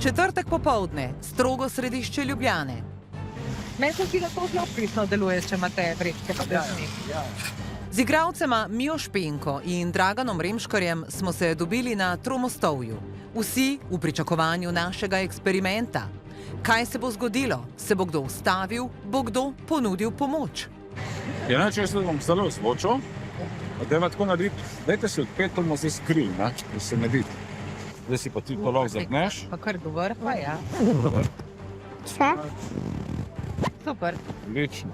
Četrtek popoldne, strogo središče Ljubljane. Meni se zdi, da to zelo pristno deluje, če imate vrečke pa desni. Z igralcema Mijo Špenko in Draganom Remškarjem smo se dobili na Tromostovju. Vsi v pričakovanju našega eksperimenta. Kaj se bo zgodilo? Se bo kdo ustavil? Bo kdo ponudil pomoč? Če se bom zelo zvočil, dajva tako narediti, dajte si odpetimo zdaj skril, da se ne vidi. Zdaj si pa ti to lahko zapneš. Pa kar govor, pa ja. Vse? Super. Odlično.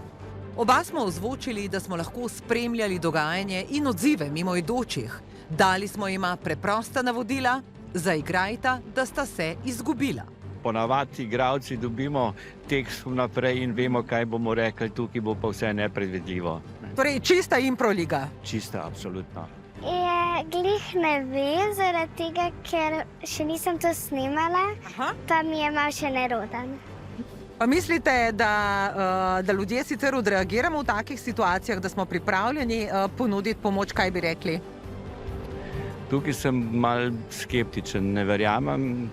Oba smo ozvočili, da smo lahko spremljali dogajanje in odzive mimoidočih. Dali smo jima preprosta navodila, zaigrajta, da sta se izgubila. Ponavadi igralci dobimo tekst vnaprej in vemo, kaj bomo rekli, tukaj bo pa vse nepredvidljivo. Torej, čista improliga. Čista, absolutno. Glih ne ve, zaradi tega, ker še nisem to snimala, pa mi je malo še neroden. Pa mislite, da ljudje sicer odreagiramo v takih situacijah, da smo pripravljeni ponuditi pomoč, kaj bi rekli? Tukaj sem mal skeptičen, ne verjamem,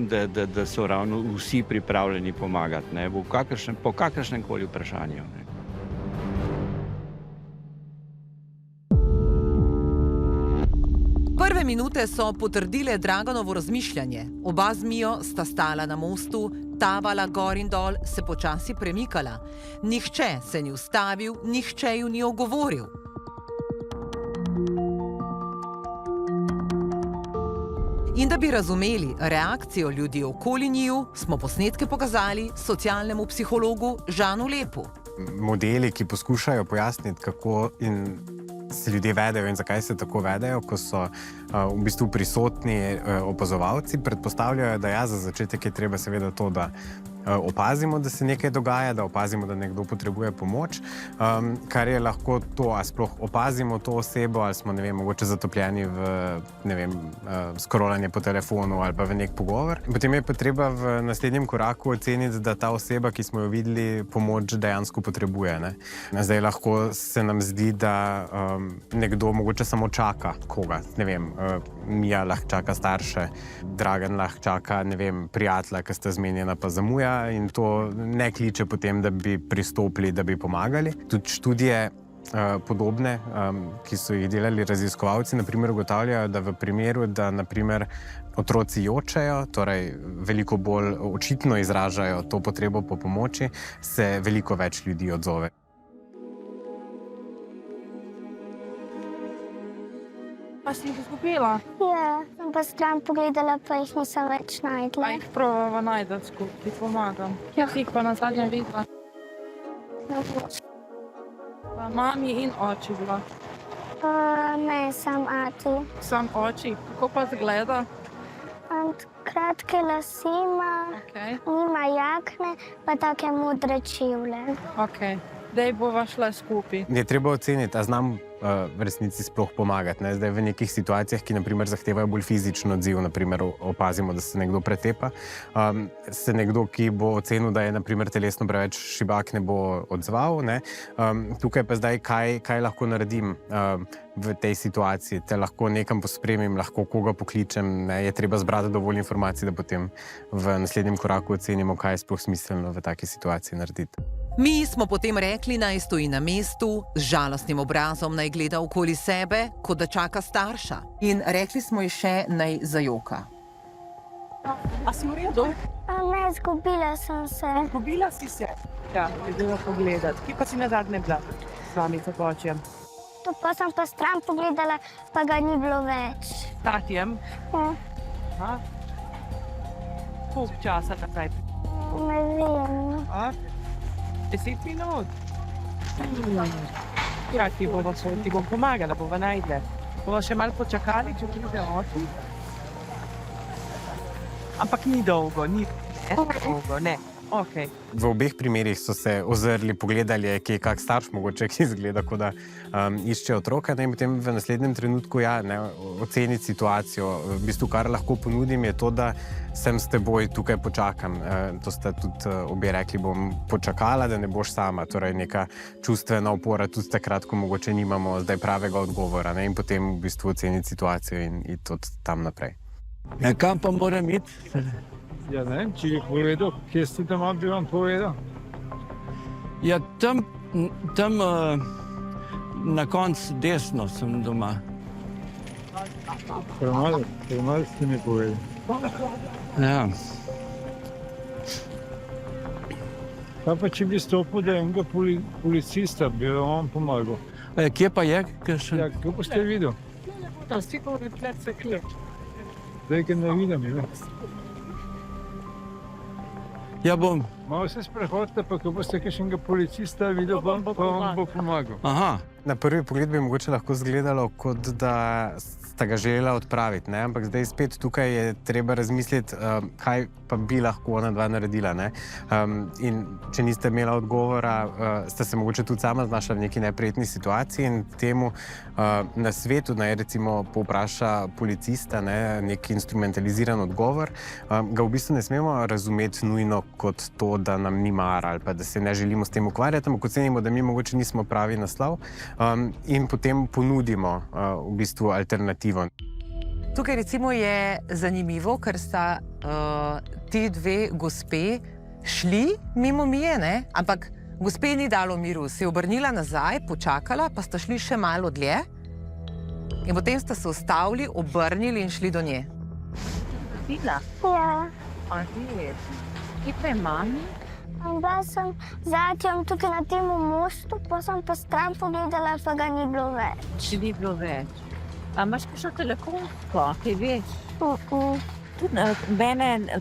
da so ravno vsi pripravljeni pomagati, ne, po kakršnem koli vprašanju. Ne. Prve minute so potrdile Draganovo razmišljanje. Oba z Mijo sta stala na mostu, tavala gor in dol, se počasi premikala. Nihče se ni ustavil, nihče ju ni ogovoril. In da bi razumeli reakcijo ljudi okoli njiju, smo posnetke pokazali socialnemu psihologu Žanu Lepu. Modeli, ki poskušajo pojasniti, kako se ljudje vedejo in zakaj se tako vedejo, ko so v bistvu prisotni opazovalci, predpostavljajo, da za začetek je treba seveda to, da opazimo, da se nekaj dogaja, da opazimo, da nekdo potrebuje pomoč, kar je lahko to, a sploh opazimo to osebo, ali smo, ne vem, mogoče zatopljeni v, ne vem, skrolanje po telefonu ali pa v nek pogovor. Potem je pa treba v naslednjem koraku oceniti, da ta oseba, ki smo jo videli, pomoč dejansko potrebuje, ne. Zdaj lahko se nam zdi, da nekdo mogoče samo čaka koga, ne vem, Mija lahko čaka starše, Dragan lahko čaka, ne vem, prijatelja, ki sta zmenjena pa zamuja, in to ne kliče potem, da bi pristopili, da bi pomagali. Tudi študije podobne, ki so jih delali raziskovalci, naprimer ugotavljajo, da v primeru, da naprimer otroci jočejo, torej veliko bolj očitno izražajo to potrebo po pomoči, se veliko več ljudi odzove. Pa si jih izgubila? Ja, sem pa stran pogledala, pa jih nisem več najdla. Pa jih probava najdati skupaj, ti pomagam. Ja, si jih pa na zadnjem videla. Pa mami in oči bila. Ne, sam ati. Sam oči. Kako pa zgleda? Kratke lase ima, nima jakne, pa take modre čevlje. Ok, dej bova šla skupaj. Je treba oceniti, a znam v resnici sploh pomagati. Zdaj v nekih situacijah, ki naprimer zahtevajo bolj fizičen odziv, naprimer opazimo, da se nekdo pretepa, se nekdo, ki bo ocenil, da je naprimer telesno preveč šibak, ne bo odzval, ne. Tukaj pa zdaj, kaj lahko naredim v tej situaciji, te lahko nekam pospremim, lahko koga pokličem, ne. Je treba zbrati dovolj informacij, da potem v naslednjem koraku ocenimo, kaj je sploh smiselno v taki situaciji narediti. Mi smo potem rekli, naj stoji na mestu, z žalostnim obrazom naj gleda okoli sebe, kot da čaka starša. In rekli smo ji še, naj zajoka. A si v redu? Ne, zgubila sem se. Zgubila si se? Ja, idemo pogledati. Kje pa si nazadnje bila z vami za počjem? To pa sem pa stran pogledala, pa ga ni bilo več. Tatjem? Ja. Koliko časa nazaj? Ne vem. 10 minut. Ja, ti bom pomagala, bova najdle. Bova še malo počakali, če pride oči. Ampak ni dolgo, ne. Okay. V obeh primerih so se ozrli, pogledali, je kak starš mogoče, ki izgleda, kot da išče otroka, in potem v naslednjem trenutku oceniti situacijo. V bistvu, kar lahko ponudim, je to, da sem s teboj, tukaj počakam. To sta tudi obe rekli, bom počakala, da ne boš sama. Torej neka čustvena opora, tudi takrat, ko mogoče nimamo zdaj pravega odgovora, in potem v bistvu oceniti situacijo in iti od tam naprej. Ja, kam pa moram iti? Ja, ne vem, če je povedal, kje ste tam, bi vam povedal. Ja, tam na koncu desno sem doma. Premalo ste mi povedali. Ja. Kaj pa, če bi stopil, da je enega policista, bi vam pomagal? Kje pa je? Ja, kako boste videl? Tam si pa odplet se ključ. Zdaj, ker ne vidim, ne. Ja, bom. Malo se sprehodite, pa ko boste kakšnega policista videl, pa vam bo pomagal. Aha. Na prvi pogled bi mogoče lahko izgledalo, kot da sta ga želela odpraviti, ne? Ampak zdaj spet tukaj je treba razmisliti, kaj pa bi lahko ona dva naredila. Ne? In če niste imela odgovora, ste se mogoče tudi sama znašla v neki neprijetni situaciji in temu na svetu naj recimo povpraša policista, ne? Neki instrumentaliziran odgovor, ga v bistvu ne smemo razumeti nujno kot to, da nam ni mar ali pa da se ne želimo s tem ukvarjati, ampak ocenimo, da mi mogoče nismo pravi naslov in potem ponudimo v bistvu alternativo. Tukaj recimo je zanimivo, ker sta ti dve gospe šli mimo Mije, ne? Ampak gospe ni dalo miru, se je obrnila nazaj, počakala, pa sta šli še malo dlje in potem sta se ustavili, obrnili in šli do nje. Videla? Ja. A res? Kje pa je mami? Bila sem zatjem tukaj na tem mostu, pa sem pa stran pogledala, pa ga ni bilo več. Če ni bilo več. A imaš kakšno telefonsko, kaj veš?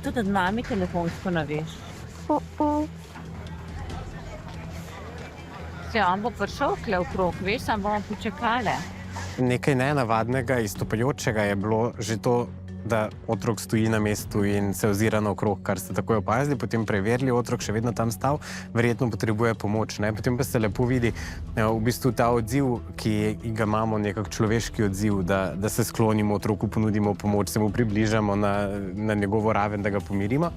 Tudi od mami telefonsko ne veš. Se, on bo prišel kle okrog, veš, sam bomo počakali. Nekaj nenavadnega, izstopajočega je bilo že to, da otrok stoji na mestu in se ozira naokrog, kar ste takoj opazili, potem preverili, otrok še vedno tam stal, verjetno potrebuje pomoč. Ne? Potem pa se lepo vidi v bistvu ta odziv, ki ga imamo, nekak človeški odziv, da se sklonimo otroku, ponudimo pomoč, se mu približamo na njegovo raven, da ga pomirimo.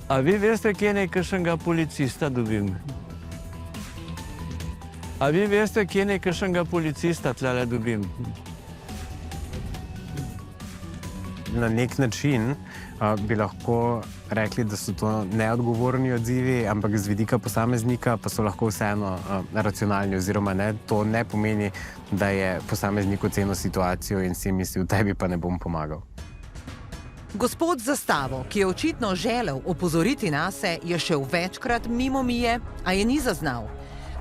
A vi veste, kje naj kakšnega policista dobim? A vi veste, kje naj kakšnega policista tlele dobim? Na nek način bi lahko rekli, da so to neodgovorni odzivi, ampak z vidika posameznika pa so lahko vseeno racionalni oziroma ne. To ne pomeni, da je posameznik ocenil situacijo in si mislil, tebi pa ne bom pomagal. Gospod z zastavo, ki je očitno želel opozoriti nase, je šel večkrat mimo Mije, a je ni zaznal.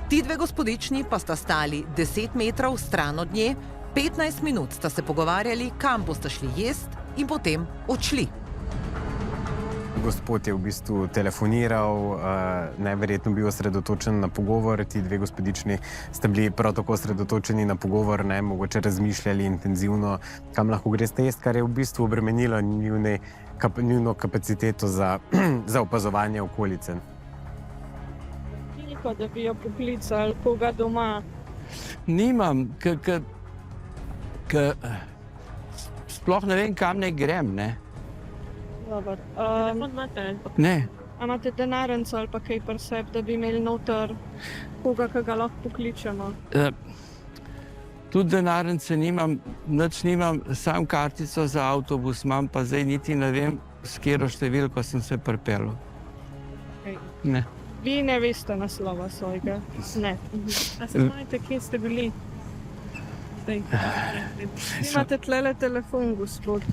Ti dve gospodični pa sta stali 10 metrov stran od nje, 15 minut sta se pogovarjali, kam boste šli jest, in potem odšli. Gospod je v bistvu telefoniral, neverjetno bil osredotočen na pogovor, ti dve gospodični sta bili prav tako osredotočeni na pogovor, ne, mogoče razmišljali intenzivno, kam lahko greste jest, kar je v bistvu obremenilo njuno kapaciteto za opazovanje okolice. Veliko, da bi jo poklicali, koga doma. Nimam, sploh ne vem, kam naj grem, ne? Dobar. Telefon imate? Ne. A imate denarnico ali pa kaj pri sebi, da bi imeli noter koga, ki ga lahko pokličemo? Tudi denarnice nimam, nič nimam, sam kartico za avtobus imam, pa zdaj niti ne vem, s katero številko sem se pripeljal. Okay. Ne. Vi ne veste naslova svojega? Ne. A se znajte, kje ste bili? Imate tlele telefon, gospod.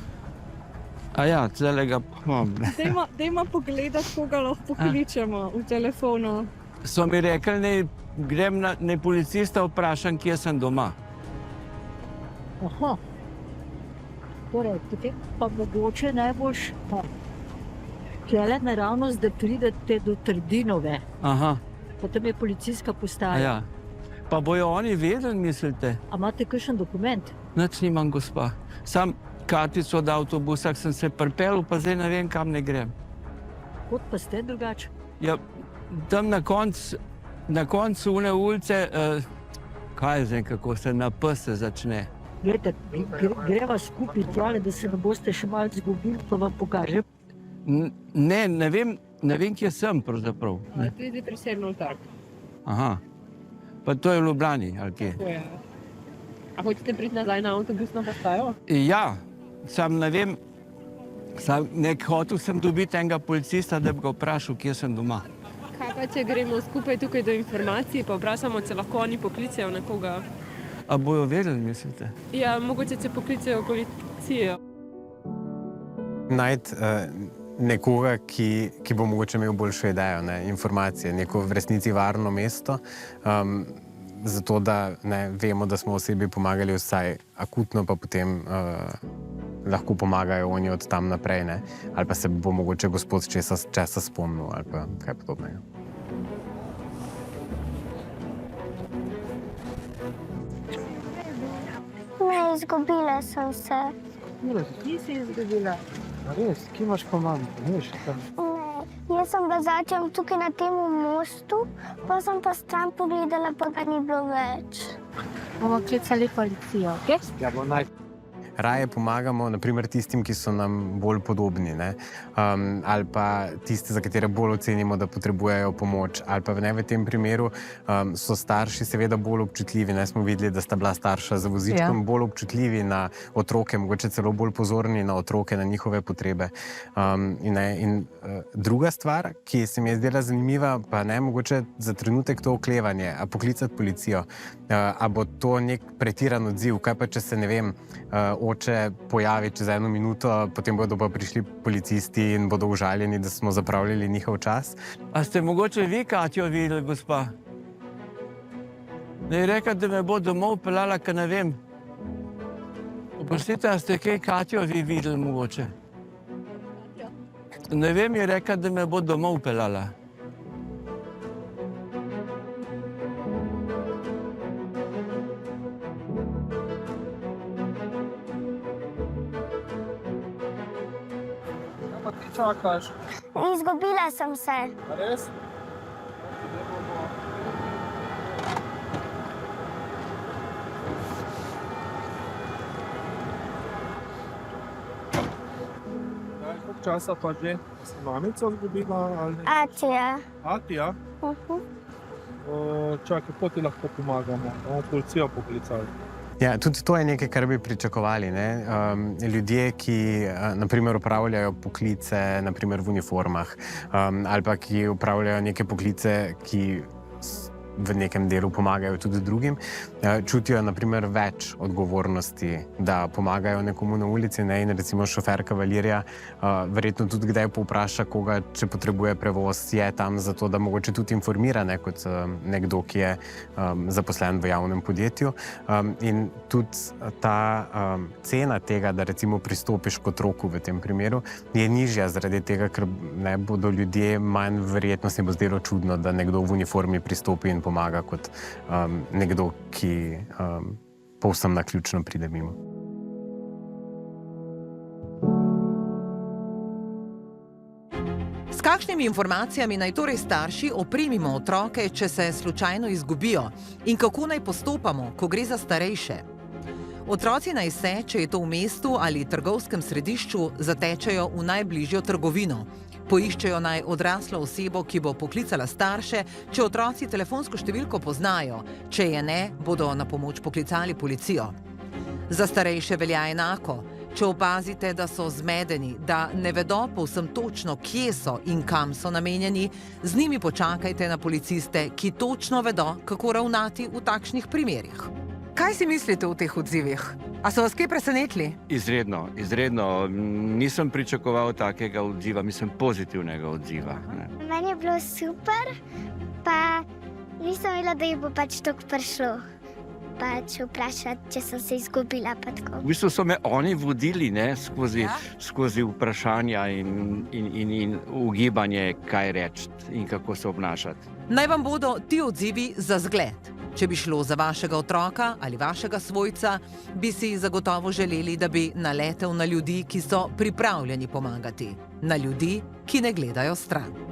A ja, tlele ga imam. Dajmo pogledati, koga lahko pokličemo v telefonu. So mi rekli, naj grem na policista, vprašam, kje sem doma. Aha. Torej, potem pa mogoče najboljš tlele naravnost, da pridete do Trdinove. Aha. Potem je policijska postaja. Ja. Pa bojo oni vedeli, mislite? A imate kakšen dokument? Nič nimam, gospa. Sam kartico od avtobusa sem se pripeljal, pa zdaj ne vem, kam ne grem. Kot pa ste drugače? Ja, tam na koncu une ulice, kaj zdaj, kako se na P se začne. Glejte, greva skupaj tjale, da se ne boste še malo zgubili, pa vam pokažem. Ne vem, kje sem pravzaprav. Pridi pri Sedmov trg. Aha. Pa to je v Ljubljani, ali kje? A hočete priti nazaj na avtobusno postajo? Ja, sam ne vem, Nek hotel sem dobiti enega policista, da bi ga vprašal, kje sem doma. Kaj pa, če gremo skupaj tukaj do informacij, pa vprašamo, če lahko oni poklicejo nekoga? A bojo vedeli, mislite? Ja, mogoče če poklicejo policijo. Najti nekoga, ki bo mogoče imel boljšo idejo, informacije, neko v resnici varno mesto, zato da vemo, da smo osebi pomagali vsaj akutno, pa potem lahko pomagajo oni od tam naprej, ali pa se bo mogoče gospod česa spomnil ali pa kaj podobnega. Ne, izgubila sem se. Nisi izgubila. Res, kje imaš komando? Ne, jaz sem bila začem tukaj na tem mostu, pa sem pa stran pogledala, pa ga ni bilo več. Bomo klicali policijo, ok? Ja, bo Raje pomagamo naprimer tistim, ki so nam bolj podobni, ali pa tiste, za katere bolj ocenimo, da potrebujejo pomoč. Ali pa v tem primeru so starši seveda bolj občutljivi. Smo videli, da sta bila starša za vozičkom bolj občutljivi na otroke, mogoče celo bolj pozorni na otroke, na njihove potrebe. In druga stvar, ki se mi je zdela zanimiva, pa mogoče za trenutek to oklevanje, a poklicati policijo. A bo to nek pretiran odziv? Kaj pa, če se, ne vem, oče pojavi čez 1 minuto, potem bodo pa prišli policisti in bodo užaljeni, da smo zapravljali njihov čas. A ste mogoče vi Katjo videli, gospa? Ne je rekla, da me bo domov peljala, ker ne vem. Oprostite, a ste kaj Katjo vi videli mogoče? Ne vem, je rekla, da me bo domov peljala. čakaš? Izgubila sem se. Res? Koliko časa pa že? Si mamico izgubila ali ne? Atija. Atija? Čakaj, kako ti lahko pomagamo? Bomo policijo poklicali. Ja, tudi to je nekaj, kar bi pričakovali. Ljudje, ki naprimer opravljajo poklice naprimer v uniformah ali pa ki opravljajo neke poklice, ki v nekem delu pomagajo tudi drugim, čutijo naprimer več odgovornosti, da pomagajo nekomu na ulici, in recimo šofer kavalirja verjetno tudi kdaj povpraša koga, če potrebuje prevoz, je tam zato, da mogoče tudi informira, kot nekdo, ki je zaposlen v javnem podjetju. In tudi ta cena tega, da recimo pristopiš k otroku v tem primeru, je nižja zaradi tega, ker bodo ljudje manj verjetno se bo zdelo čudno, da nekdo v uniformi pristopi in pomaga kot nekdo, ki povsem naključno pride mimo. S kakšnimi informacijami naj torej starši opremimo otroke, če se slučajno izgubijo, in kako naj postopamo, ko gre za starejše? Otroci naj se, če je to v mestu ali trgovskem središču, zatečejo v najbližjo trgovino. Poiščejo naj odraslo osebo, ki bo poklicala starše, če otroci telefonsko številko poznajo, če je ne, bodo na pomoč poklicali policijo. Za starejše velja enako. Če opazite, da so zmedeni, da ne vedo povsem točno, kje so in kam so namenjeni, z njimi počakajte na policiste, ki točno vedo, kako ravnati v takšnih primerih. Kaj si mislite o teh odzivih? A so vas kaj presenetili? Izredno. Nisem pričakoval takega odziva, mislim pozitivnega odziva. Meni je bilo super, pa nisem vedela, da jih bo pač toliko prišlo. Pač vprašati, če sem se izgubila. V bistvu so me oni vodili skozi vprašanja in ugibanje, kaj reči in kako se obnašati. Naj vam bodo ti odzivi za zgled. Če bi šlo za vašega otroka ali vašega svojca, bi si zagotovo želeli, da bi naletel na ljudi, ki so pripravljeni pomagati. Na ljudi, ki ne gledajo stran.